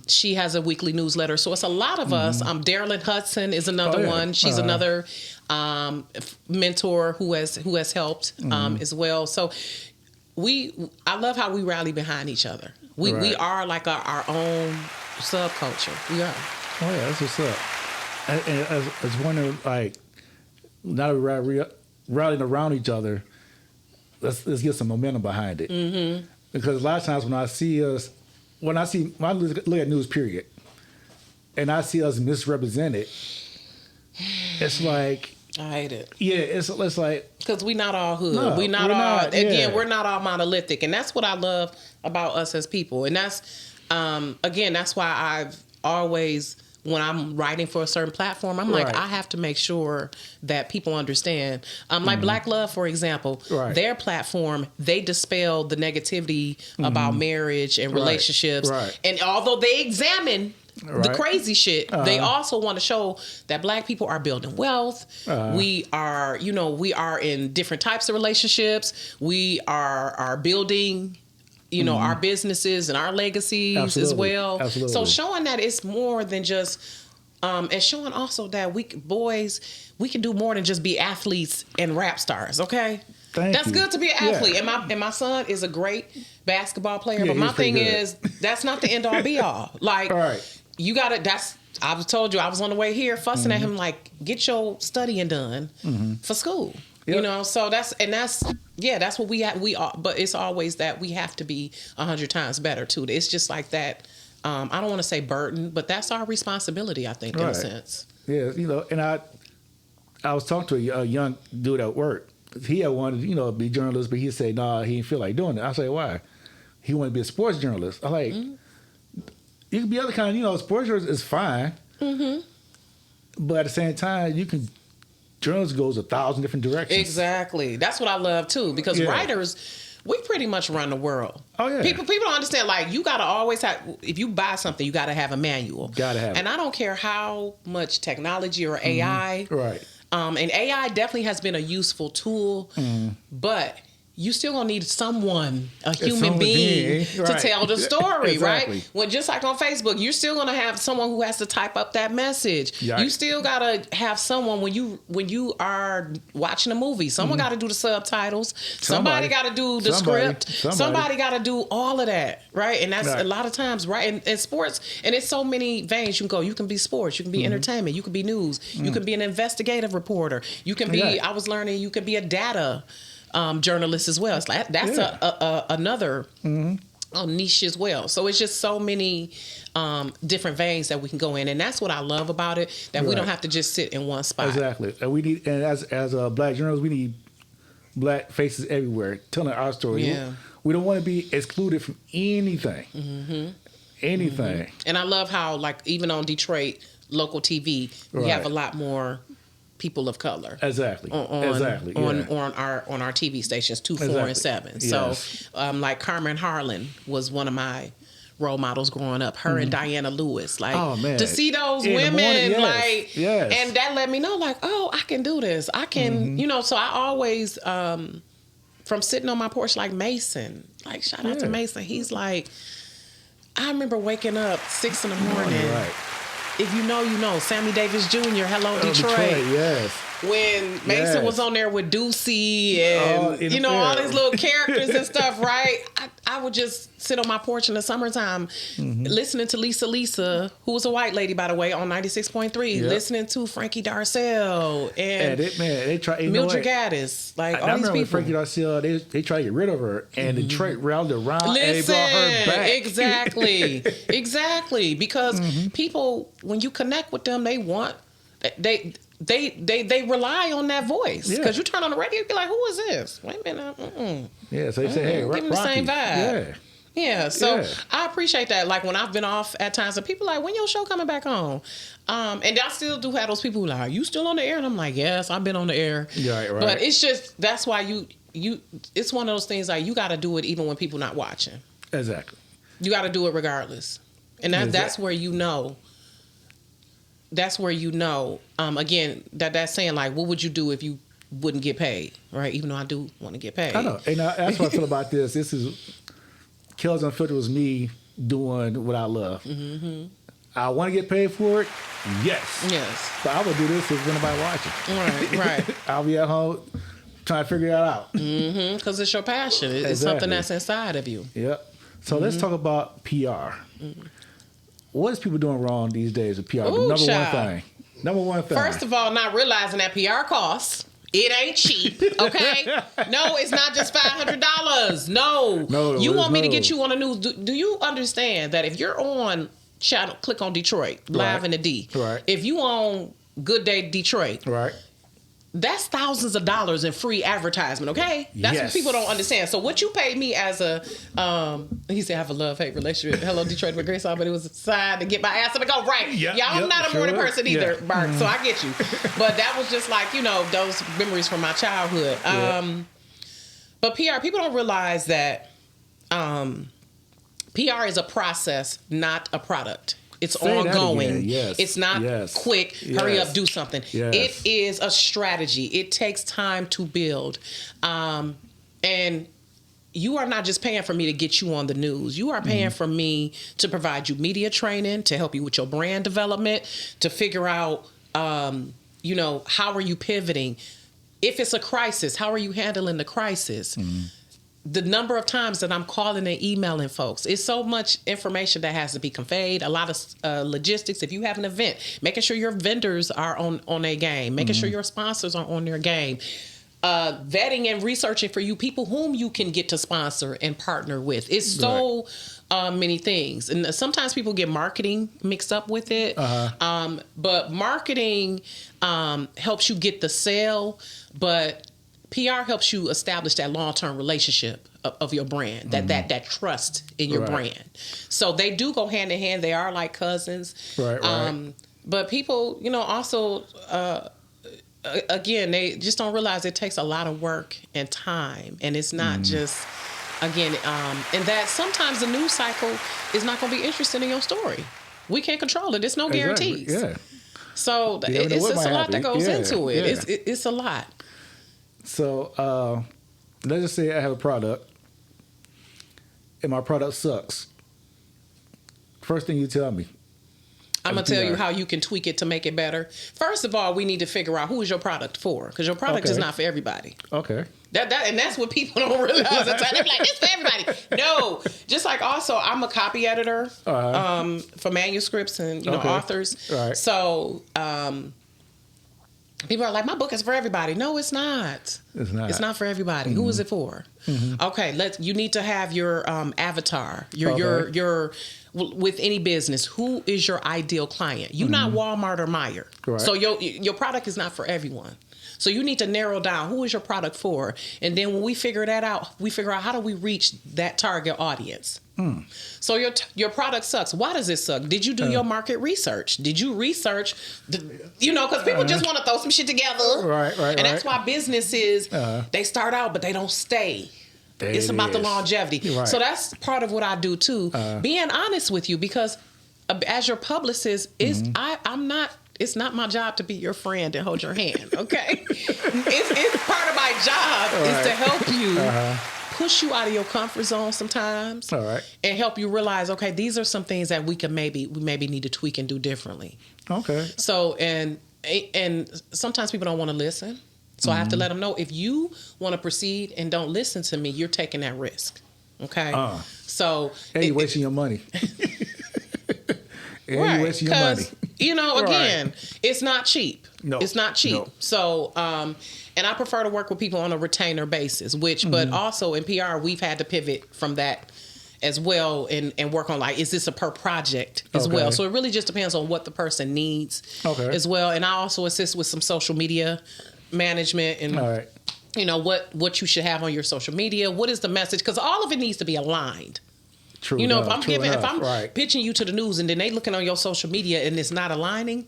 She has a weekly newsletter. So it's a lot of us. Darylyn Hudson is another one. She's another mentor who has helped as well. So I love how we rally behind each other. We are like our own subculture. We are. Oh yeah, that's what's up. And I was wondering, like, now that we're rallying around each other, let's get some momentum behind it. Mm-hmm. Because a lot of times when I look at news, period, and I see us misrepresented, it's like, I hate it. Yeah, it's like, because we're not all hood. No, we're not all monolithic, and that's what I love about us as people. And that's that's why I've always, when I'm writing for a certain platform, I'm like, I have to make sure that people understand. Like Black Love, for example, their platform, they dispel the negativity about marriage and relationships. Right. And although they examine the crazy shit, they also want to show that Black people are building wealth. We are in different types of relationships. We are building our businesses and our legacies as well. Absolutely. So showing that it's more than just, and showing also that we can do more than just be athletes and rap stars. Okay, that's good to be an athlete. Yeah. And my son is a great basketball player. But my thing is, that's not the end all be all. Like you got to. I told you I was on the way here fussing at him like, get your studying done for school. Yep. So that's what we are, but it's always that we have to be 100 times better too. It's just like that. I don't want to say burden, but that's our responsibility, I think, in a sense. Yeah, and I was talking to a young dude at work. He had wanted, to be a journalist, but he said, nah, he didn't feel like doing it. I say, why? He wanted to be a sports journalist. I'm like, you can be other kind of, sports journalist is fine. Mm-hmm. But at the same time, journalism goes 1,000 different directions. Exactly. That's what I love too, because writers, we pretty much run the world. Oh yeah. People don't understand. Like you gotta always have. If you buy something, you gotta have a manual. Gotta have. And I don't care how much technology or AI. Right. And AI definitely has been a useful tool, but you still gonna need someone, a human someone being, being, to right. tell the story, Exactly. right? When just like on Facebook, you're still gonna have someone who has to type up that message. Right. You still gotta have someone when you are watching a movie. Someone got to do the subtitles. Somebody got to do the script. Somebody got to do all of that, right? And that's Right. a lot of times, right? And sports, and it's so many veins you can go. You can be sports. You can be entertainment. You can be news. You can be an investigative reporter. You can be. Right. I was learning. You can be a data journalist as well. It's like that's another niche as well. So it's just so many different veins that we can go in, and that's what I love about it. That we Right. don't have to just sit in one spot. Exactly. And we need, and as Black journalists, we need Black faces everywhere telling our story. Yeah. We don't want to be excluded from anything. Anything. And I love how, like, even on Detroit local TV, we Right. have a lot more people of color. Exactly. On Exactly. on Yeah. our TV stations 2, 4, and 7. Yes. So like Carmen Harlan was one of my role models growing up. Her and Diana Lewis, like, Oh, man. to see those In the women, morning, yes. like, Yes. and that let me know, like, oh, I can do this. I can, So I always from sitting on my porch, like Mason, like shout out to Yeah. Mason. He's like, I remember waking up 6 in the morning. Right. If you know, you know. Sammy Davis Jr., Hello Detroit. Yes. When Mason Yes. was on there with Ducey and, in the all fair. these little characters and stuff, right? I would just sit on my porch in the summertime listening to Lisa, who was a white lady, by the way, on 96.3, Yep. listening to Frankie Darcell and they try. Mildred Gaddis. Like, I all these remember people. Frankie Darcell, they tried to get rid of her, and Detroit rallied around and Listen, brought her back. exactly. Because people, when you connect with them, they want they rely on that voice. Yeah. Because you turn on the radio, you be like, "Who is this?" Wait a minute. Yeah, so they say, hey, Give me the Rocky. same vibe. Yeah. Yeah, so Yeah. I appreciate that. Like when I've been off at times, and people like, when your show coming back on? And I still do have those people who are like, are you still on the air? And I'm like, yes, I've been on the air. Right. But it's just, that's why you it's one of those things like you got to do it even when people not watching. Exactly. You got to do it regardless. And that's where you know. That's where you know. Again, that's saying like, what would you do if you wouldn't get paid, right? Even though I do want to get paid. I know. And that's what I feel about this. This is Kells Unfiltered was me doing what I love. Mm-hmm. I want to get paid for it. Yes. But I would do this if nobody watching. Right. I'll be at home trying to figure that out. Because it's your passion. It's something that's inside of you. Yep. So let's talk about PR. What is people doing wrong these days with PR? Ooh, Number one thing. First of all, not realizing that PR costs. It ain't cheap, okay? No, it's not just $500. No, you want me to get you on the news. Do you understand that if you're on channel, click on Detroit, live in the D. Right. If you on Good Day Detroit, right. that's thousands of dollars in free advertisement, okay? That's what Yes. people don't understand. So what you pay me as a, he said I have a love-hate relationship. Hello, Detroit with Grace, but it was a sign to get my ass to go right. I'm not a morning person either, Mark, so I get you. But that was just like, those memories from my childhood. But PR, people don't realize that PR is a process, not a product. It's Say that ongoing. again. Yes. It's not quick, hurry Yes. up, do something. Yes. It is a strategy. It takes time to build. And you are not just paying for me to get you on the news. You are paying for me to provide you media training, to help you with your brand development, to figure out, how are you pivoting? If it's a crisis, how are you handling the crisis? The number of times that I'm calling and emailing folks, it's so much information that has to be conveyed. A lot of logistics. If you have an event, making sure your vendors are on their game, making sure your sponsors are on their game, vetting and researching for you people whom you can get to sponsor and partner with. It's so many things, and sometimes people get marketing mixed up with it. But marketing helps you get the sale, but PR helps you establish that long-term relationship of your brand, that trust in your brand. So they do go hand in hand. They are like cousins. Right. But people, also, again, they just don't realize it takes a lot of work and time. And it's not just, again, and that sometimes the news cycle is not going to be interested in your story. We can't control it. There's no guarantees. Exactly. Yeah. So it's just a lot that goes into it. It's a lot. So let's just say I have a product and my product sucks. First thing you tell me. I'm going to tell you how you can tweak it to make it better. First of all, we need to figure out who is your product for, because your product is not for everybody. Okay. And that's what people don't realize. They're like, it's for everybody. No. Just like also, I'm a copy editor for manuscripts and authors. Right. So people are like, my book is for everybody. No, it's not. It's not. It's not for everybody. Who is it for? Okay, you need to have your avatar. Your with any business, who is your ideal client? You're not Walmart or Meijer. Right. So your product is not for everyone. So you need to narrow down who is your product for. And then when we figure that out, we figure out how do we reach that target audience. So your product sucks. Why does it suck? Did you do your market research? Did you research, because people just want to throw some shit together. Right. And that's why businesses, they start out, but they don't stay. It's about the longevity. Right. So that's part of what I do too. Being honest with you, because as your publicist, I'm not. It's not my job to be your friend and hold your hand. Okay, it's part of my job is to help you. Push you out of your comfort zone sometimes, and help you realize, okay, these are some things that we maybe need to tweak and do differently. Okay. So and sometimes people don't want to listen, so I have to let them know, if you want to proceed and don't listen to me, you're taking that risk. Okay. So you're wasting your money. You're wasting your money. Again, it's not cheap. No, it's not cheap. No. So, and I prefer to work with people on a retainer basis, but also in PR, we've had to pivot from that as well and work on, like, is this a per project as well? So it really just depends on what the person needs as well. And I also assist with some social media management and, what you should have on your social media. What is the message? Because all of it needs to be aligned. True. If I'm pitching you to the news and then they looking on your social media and it's not aligning,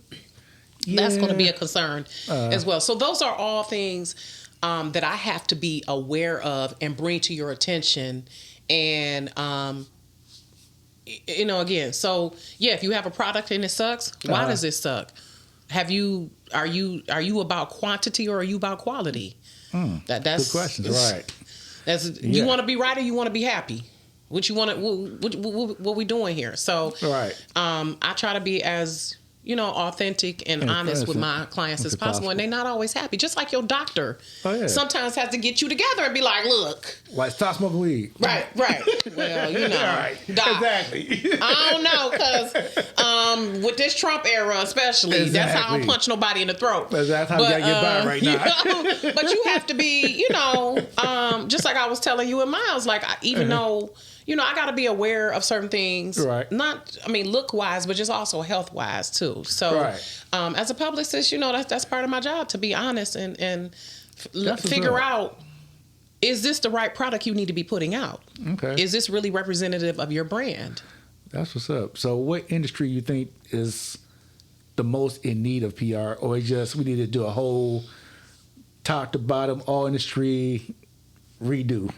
that's going to be a concern as well. So those are all things that I have to be aware of and bring to your attention. And again, so if you have a product and it sucks, why does it suck? Are you about quantity or are you about quality? That's good questions. Right. You want to be right or you want to be happy? What you want to? What we doing here? So, I try to be as authentic and honest with my clients as possible, and they're not always happy. Just like your doctor, sometimes has to get you together and be like, "Look, like stop smoking weed." Right. Well, doc, exactly. I don't know, because with this Trump era, especially, that's how I don't punch nobody in the throat. That's how you gotta get by right now. But you have to be, just like I was telling you and Miles, like even though. I got to be aware of certain things, not, look-wise, but just also health-wise, too. So, as a publicist, that's part of my job, to be honest and figure out, is this the right product you need to be putting out? Okay. Is this really representative of your brand? That's what's up. So, what industry you think is the most in need of PR, or just we need to do a whole top to bottom, all industry redo?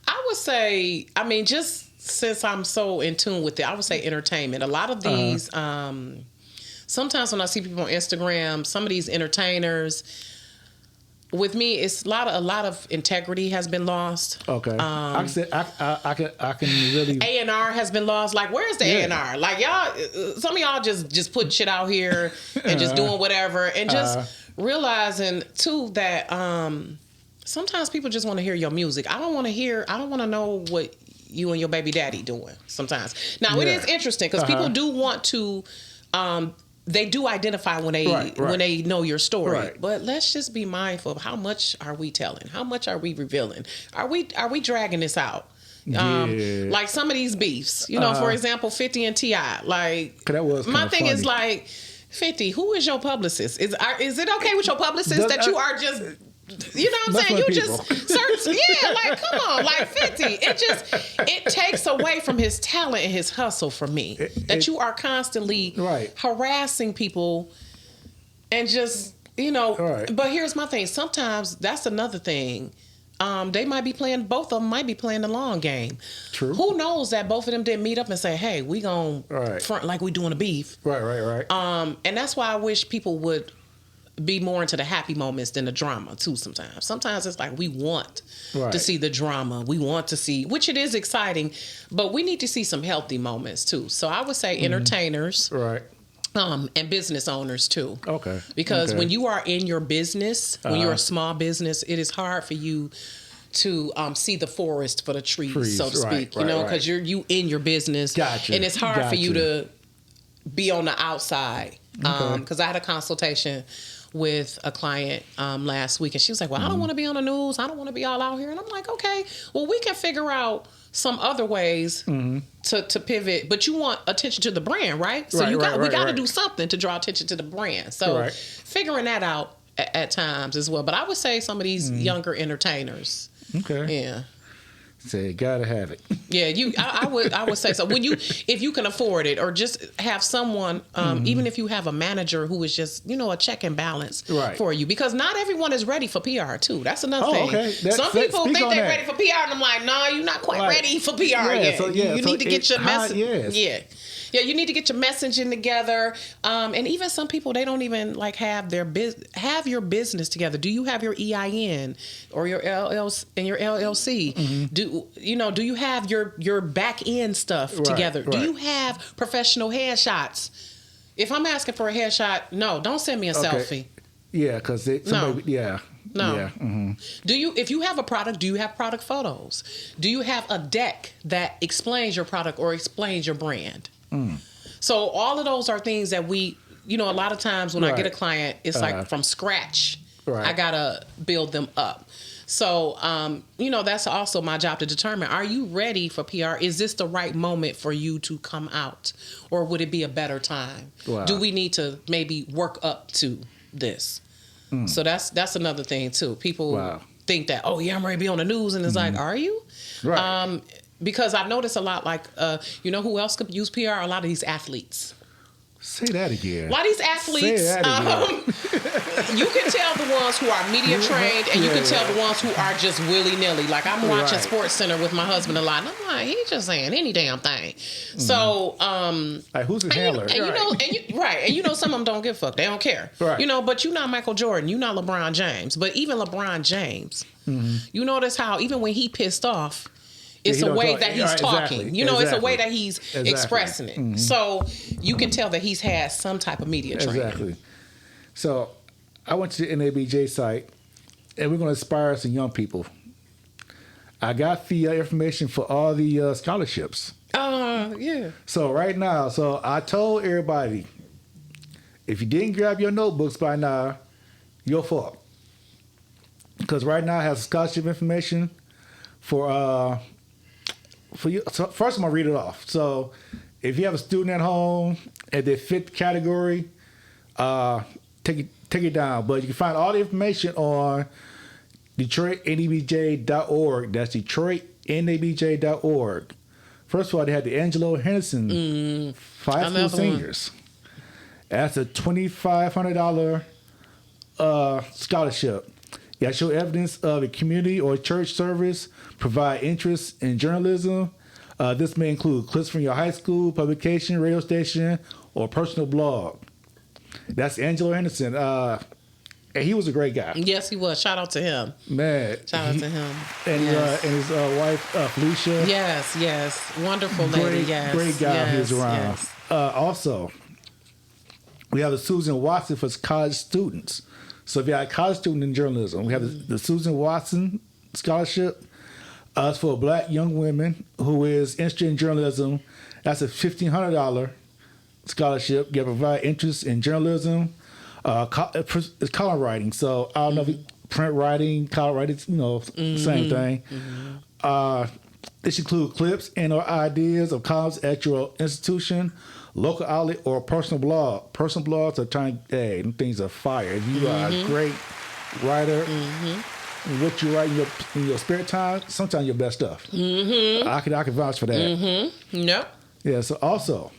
I would say, just since I'm so in tune with it, I would say entertainment. A lot of these, sometimes when I see people on Instagram, some of these entertainers, with me, it's a lot of integrity has been lost. Okay, I can really A&R has been lost. Like, where's the A&R? Like, y'all, some of y'all just putting shit out here and just doing whatever, and just realizing too that sometimes people just want to hear your music. I don't want to know what you and your baby daddy doing sometimes. Now, it is interesting because people do want to, they do identify when they know your story. Right. But let's just be mindful of how much are we telling? How much are we revealing? Are we dragging this out? Like some of these beefs, for example, 50 and T.I. Like, that was my thing funny. Is like, 50, who is your publicist? Is it okay with your publicist that you are just... You know what I'm saying? You people. Just search, like, come on, like 50. It takes away from his talent and his hustle for me. That you are constantly harassing people and just, but here's my thing. Sometimes that's another thing. They might be playing, both of them might be playing the long game. True. Who knows that both of them didn't meet up and say, hey, we gonna front like we doing a beef. Right. And that's why I wish people would be more into the happy moments than the drama too. Sometimes it's like we want Right. to see the drama. We want to see, which it is exciting, but we need to see some healthy moments too. So I would say entertainers, Right. and business owners too. Okay. Because Okay. when you are in your business, when you're a small business, it is hard for you to see the forest for the trees, so to right, speak. You right, know, right. because you in your business, Gotcha. and it's hard for you Gotcha. to be on the outside. Because I had a consultation with a client last week, and she was like, "Well, I don't want to be on the news. I don't want to be all out here." And I'm like, "Okay, well, we can figure out some other ways to pivot, but you want attention to the brand, right? So Right, we got right. to do something to draw attention to the brand. So Right. figuring that out at times as well. But I would say some of these younger entertainers, Okay. yeah. Say, gotta have it. Yeah, I would say so. If you can afford it, or just have someone, even if you have a manager who is just a check and balance Right. for you, because not everyone is ready for PR too. That's another thing. Okay. Some people Speak think on they're that. ready for PR, and I'm like, no, you're not quite Right. ready for PR yet. so, you so need to get your message. Yes. Yeah, you need to get your messaging together. And even some people, they don't even like have have your business together. Do you have your EIN or your LLC and your LLC? Mm-hmm. Do you have your back end stuff Right, together? Do right. you have professional headshots? If I'm asking for a headshot, no, don't send me a Okay. selfie. Yeah, because No. yeah. No. Yeah. Mm-hmm. If you have a product, do you have product photos? Do you have a deck that explains your product or explains your brand? So all of those are things that we, a lot of times when I get a Right. client, it's like from scratch. Right. I gotta build them up. So, that's also my job to determine, are you ready for PR? Is this the right moment for you to come out? Or would it be a better time? Wow. Do we need to maybe work up to this? So that's another thing too. People Wow. think that, oh yeah, I'm ready to be on the news. And it's like, are you? Right. Because I've noticed a lot, like, who else could use PR? A lot of these athletes. Say that again. A lot of these athletes, Say that again. you can tell the ones who are media trained, and you can tell the ones who are just willy-nilly. Like, I'm watching Right. Sports Center with my husband a lot, and I'm like, he's just saying any damn thing. So, Like, who's his handler? and some of them don't give a fuck. They don't care. Right. But you're not Michael Jordan. You're not LeBron James. But even LeBron James, you notice how even when he pissed off, it's he a don't way talk- that he's right, talking. exactly, It's a exactly. way that he's Exactly. expressing it. So you can tell that he's had some type of media training. Exactly. So I went to the NABJ site, and we're going to inspire some young people. I got the information for all the scholarships. Yeah. So right now, I told everybody, if you didn't grab your notebooks by now, your fault. Because right now I have scholarship information for you. So first I'm gonna read it off. So if you have a student at home and they fit the category, take it down. But you can find all the information on DetroitNABJ.org. That's DetroitNABJ.org. First of all, they had the Angelo Henderson high school Another one. seniors. That's a $2,500 scholarship. You got to show evidence of a community or church service, provide interest in journalism. This may include clips from your high school, publication, radio station, or personal blog. That's Angelo Henderson. And he was a great guy. Yes, he was. Shout out to him. Man. Shout out to him. And, Yes. and his wife, Felicia. Yes. Wonderful lady. Yes. Great guy yes, he was around. yes. Also, we have the Susan Watson for college students. So if you're a college student in journalism, we have the Susan Watson Scholarship. It's for black young women who is interested in journalism. That's a $1,500 scholarship. You provide interest in journalism. It's column writing. So I don't know if print writing, column writing, same thing. This includes clips and or ideas of columns at your institution, local outlet, or personal blog. Personal blogs are them things are fire. If you are a great writer, what you write in your spare time, sometimes your best stuff. I can vouch for that. Nope. Yeah, so also,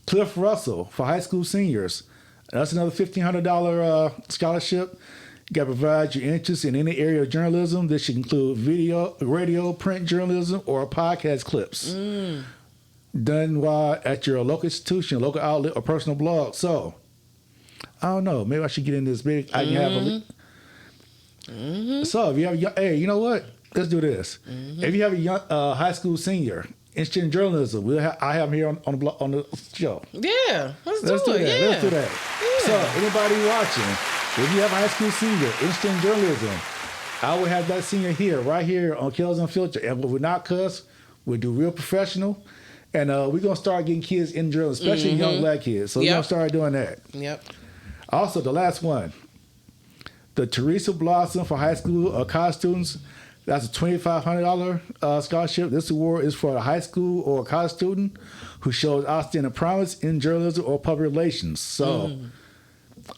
Cliff Russell for high school seniors. That's another $1,500 scholarship. You got to provide your interest in any area of journalism. This should include video, radio, print journalism, or podcast clips. Done while at your local institution, local outlet, or personal blog. So, I don't know. Maybe I should get in this big. I can have a. So if you have a young, hey, you know what? Let's do this. If you have a young high school senior interested in journalism, I have him here on the show. Yeah, let's do that. it. Yeah. Let's do that. Yeah. So anybody watching, if you have a high school senior interested in journalism, I will have that senior here, right here on Kills Unfiltered. And we're not cuss, we'll do real professional. And we're going to start getting kids in journalism, especially young black kids. So we're going to start doing that. Yep. Also, the last one, the Teresa Blossom for high school college students. That's a $2,500 scholarship. This award is for a high school or a college student who shows outstanding promise in journalism or public relations. So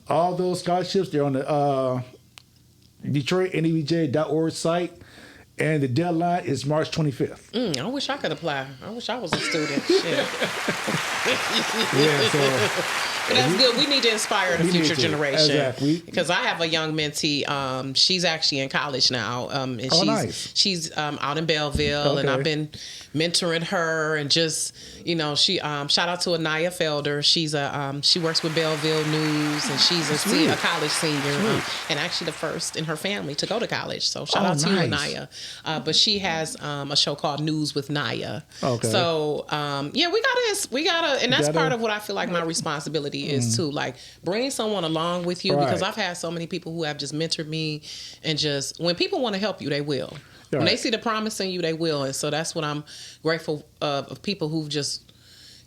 all those scholarships, they're on the DetroitNEBJ.org site. And the deadline is March 25th. I wish I could apply. I wish I was a student. Shit. Yeah, so but that's good. We need to inspire the future generation. Exactly. Because I have a young mentee. She's actually in college now. And she's out in Belleville, and I've been mentoring her and just, you know, she shout out to Anaya Felder. She's she works with Belleville News, and she's a college senior and actually the first in her family to go to college. So shout out to you, Anaya. But she has a show called News with Naya. Okay. So yeah, we gotta, and that's part of what I feel like my responsibility is too. Like bring someone along with you because I've had so many people who have just mentored me, and just when people want to help you, they will. Right. When they see the promise in you, they will. And so that's what I'm grateful of people who've just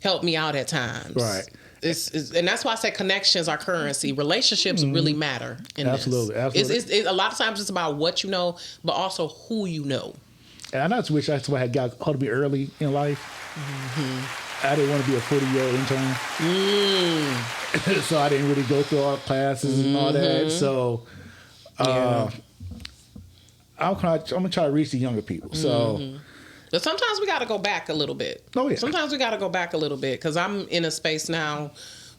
helped me out at times. Right. And that's why I say connections are currency. Relationships really matter in this. Absolutely. A lot of times it's about what you know, but also who you know. And I just wish that's why I had got hold of me early in life. I didn't want to be a 40-year-old intern. So I didn't really go through all the classes and all that. So I'm going to try to reach the younger people. So, but sometimes we got to go back a little bit. Oh, yeah. Sometimes we got to go back a little bit because I'm in a space now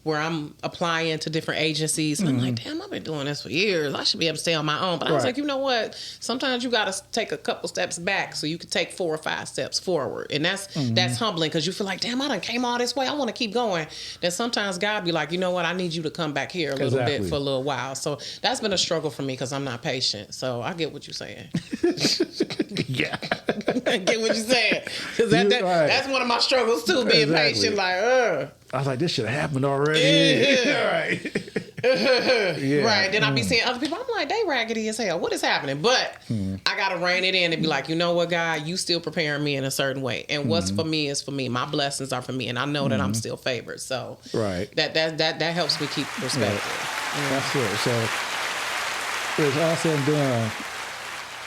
where I'm applying to different agencies. And I'm like, damn, I've been doing this for years. I should be able to stay on my own. But I was like, you know what? Sometimes you got to take a couple steps back so you can take 4 or 5 steps forward. And that's humbling because you feel like, damn, I done came all this way. I want to keep going. Then sometimes God be like, you know what? I need you to come back here a little bit for a little while. So that's been a struggle for me because I'm not patient. So I get what you're saying. Yeah. I get what you're saying. Because that's one of my struggles too, being patient. Like, I was like, this should have happened already. Yeah. Right. Right. Then I be seeing other people. I'm like, they raggedy as hell. What is happening? But I got to rein it in and be like, you know what, God, you still preparing me in a certain way. And what's for me is for me. My blessings are for me. And I know that I'm still favored. So that helps me keep perspective. Yeah. That's it. So it's all said and done.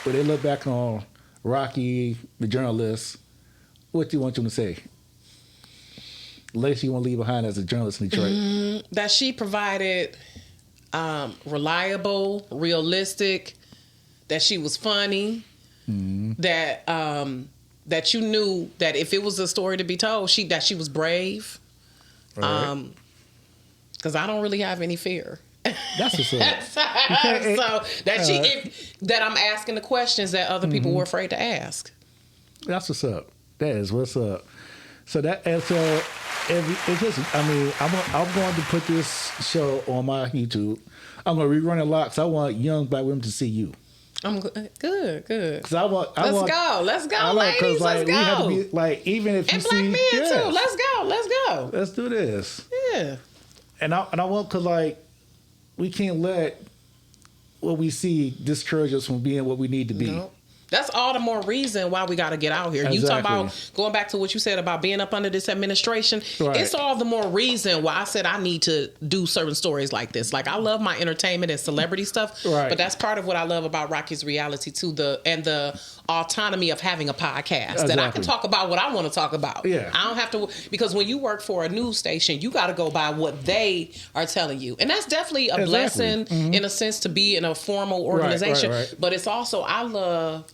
When they look back on Rocki, the journalist, what do you want them to say? Legacy you want to leave behind as a journalist in Detroit? That she provided reliable, realistic, that she was funny, that that you knew that if it was a story to be told, that she was brave. Because I don't really have any fear. That's what's up. So that I'm asking the questions that other people were afraid to ask. That's what's up. That is what's up. So I'm going to put this show on my YouTube. I'm going to rerun it a lot because I want young black women to see you. I'm good. Because let's go, ladies. Let's go. We have to be like, even if and you black see, men too. Let's go. Let's do this. Yeah. And I want, because we can't let what we see discourage us from being what we need to be. Nope. That's all the more reason why we got to get out here. Exactly. You talk about going back to what you said about being up under this administration. Right. It's all the more reason why I said I need to do certain stories like this. Like I love my entertainment and celebrity stuff, but that's part of what I love about Rocki's reality too. The autonomy of having a podcast that I can talk about what I want to talk about. Yeah, I don't have to, because when you work for a news station, you got to go by what they are telling you, and that's definitely a blessing in a sense to be in a formal organization. Right. But it's also, I love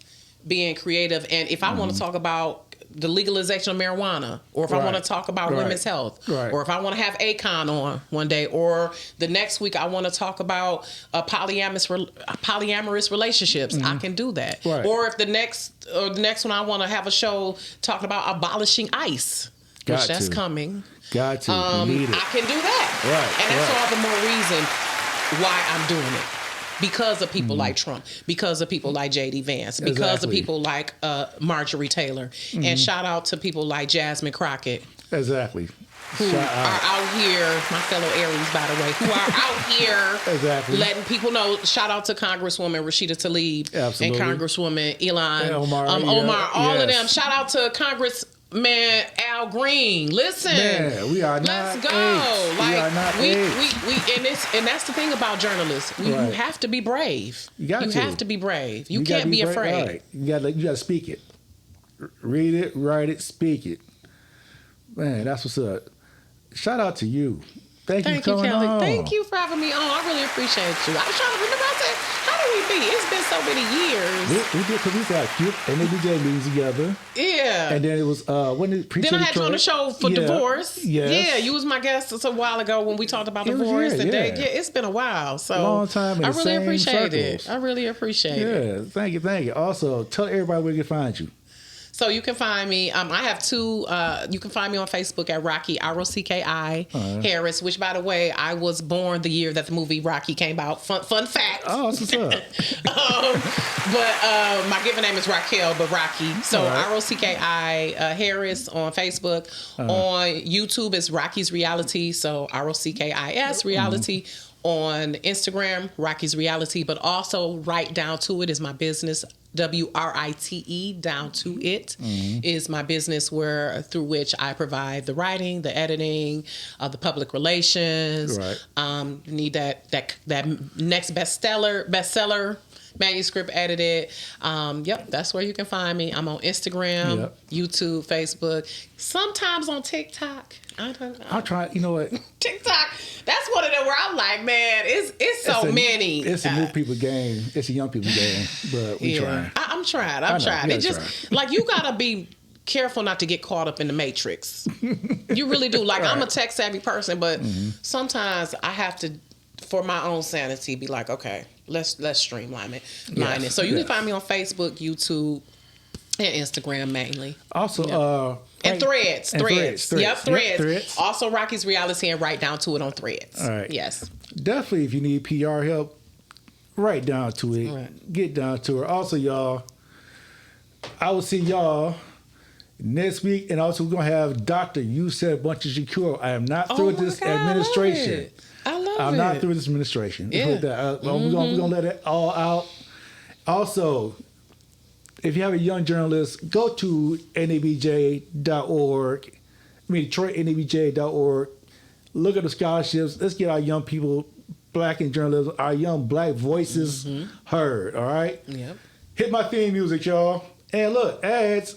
being creative, and if I want to talk about the legalization of marijuana, or if I want to talk about women's health, or if I want to have Akon on one day, or the next week I want to talk about polyamorous relationships, I can do that. Or if the next one I want to have a show talking about abolishing ICE, which that's coming. Got to. I can do that. And that's all the more reason. why I'm doing it. Because of people like Trump, because of people like J.D. Vance, because of people like Marjorie Taylor, and shout out to people like Jasmine Crockett. Exactly. Who are out here, my fellow Aries, by the way, who are out here letting people know. Shout out to Congresswoman Rashida Tlaib and Congresswoman Elon Omar, all of them. Shout out to Congressman Al Green. Listen, man, we are not let's go. apes. Like we are not apes. and that's the thing about journalists. You have to be brave. You have to be brave. You can't be afraid. Right. You got to speak it. Read it, write it, speak it. Man, that's what's up. Shout out to you. Thank you for coming Kelly. on. Thank you for having me on. I really appreciate you. I was trying to remember. I said, how do we meet? It's been so many years. We did, because we got cute NABJ meetings together. Yeah. And then it was when it Then I had you on the show for divorce. Yes. Yeah, you was my guest a while ago when we talked about divorce. It's been a while. So long time. I really appreciate it. I really appreciate it. Yeah, thank you. Also, tell everybody where they can find you. So you can find me. I have two. You can find me on Facebook at Rocki Rocki Harris. Which, by the way, I was born the year that the movie Rocky came out. Fun fact. Oh, that's what's up. But my given name is Raquel, but Rocki. So Rocki Harris on Facebook. On YouTube is Rocki's Reality. So Rockis Reality. On Instagram, Rocki's Reality, but also right down to it is my business. WRITE down to it is my business through which I provide the writing, the editing, the public relations. Right. Need that next bestseller manuscript edited. That's where you can find me. I'm on Instagram, YouTube, Facebook, sometimes on TikTok. I'll try. You know what? TikTok. That's one of them where I'm like, man, it's so many. It's a new people game. It's a young people game. But we trying. I'm trying. It just like you gotta be careful not to get caught up in the matrix. You really do. Like I'm a tech savvy person, but sometimes I have to, for my own sanity, be like, okay, let's streamline it. So you can find me on Facebook, YouTube, and Instagram mainly. Also, and Threads. Threads. Yep, Threads. Also, Rocki's Reality and right down to it on Threads. All right. Yes. Definitely, if you need PR help, right down to it. Right. Get down to it. Also, y'all, I will see y'all next week, and also we're gonna have Dr. Yusef Bunches-Shakur. I am not through with this administration. I'm not through this administration. Yeah. We're gonna let it all out. Also, if you have a young journalist, go to NABJ.org. DetroitNABJ.org. Look at the scholarships. Let's get our young people, black in journalism, our young black voices heard. All right. Yep. Hit my theme music, y'all. And look, ads.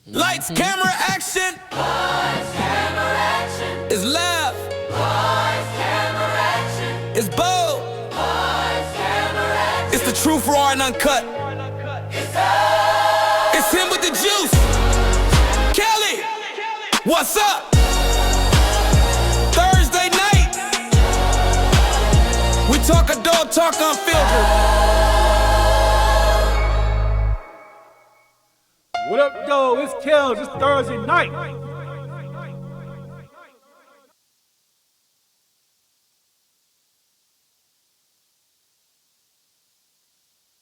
Lights, camera, action. Lights, camera, action. It's left. Lights, camera, action. It's bold. Lights, camera, action. It's the truth, raw and uncut. It's him with the juice. Kelly, what's up? Thursday night. We talk adult, talk unfiltered. What up, though? It's Kells. It's Thursday night.